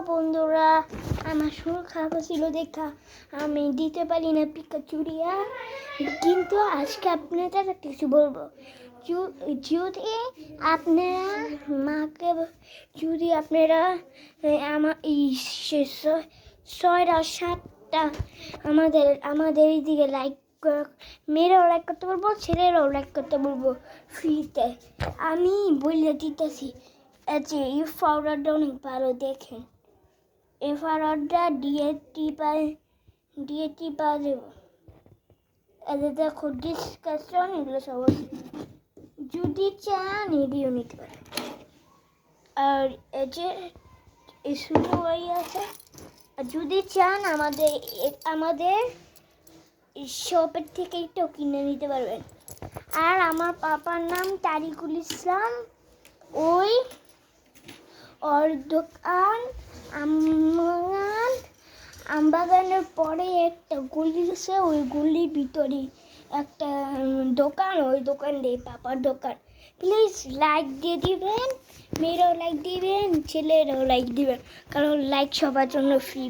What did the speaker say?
বন্ধুরা, আমার শরীর খারাপ ছিল দেখা আমি দিতে পারি না পিকাচুরিয়া, কিন্তু আজকে আপনাদের কিছু বলবো। যদি আপনারা মাকে যদি আপনারা আমার এই 6-7টা আমাদের এইদিকে লাইক মেয়েরাও লাইক করতে বলবো, ছেলেরাও লাইক করতে বলবো ফ্রিতে। আমি বলে দিতেছি যে এই পাউডারটা অনেক ভালো, দেখেন এই পাউডারটা ডিএটি পাওয়া যাবে। এদের দেখো ডিসকাশন এগুলো সব যদি চান এদিও নিতে পারে। আর এই যে এই শুধু ওই আছে, আর যদি চান আমাদের শপের থেকে একটু কিনে নিতে পারবেন। আর আমার পাপার নাম তারিকুল ইসলাম, ওর দোকান আমবাগানের পরে একটা গলি আছে, ওই গলির ভিতরে একটা দোকান, ওই দোকান দিয়ে পাপার দোকান। প্লিজ লাইক দিয়ে দিবেন, মেয়েরাও লাইক দিবেন, ছেলেরাও লাইক দিবেন, কারণ লাইক সবার জন্য ফ্রি।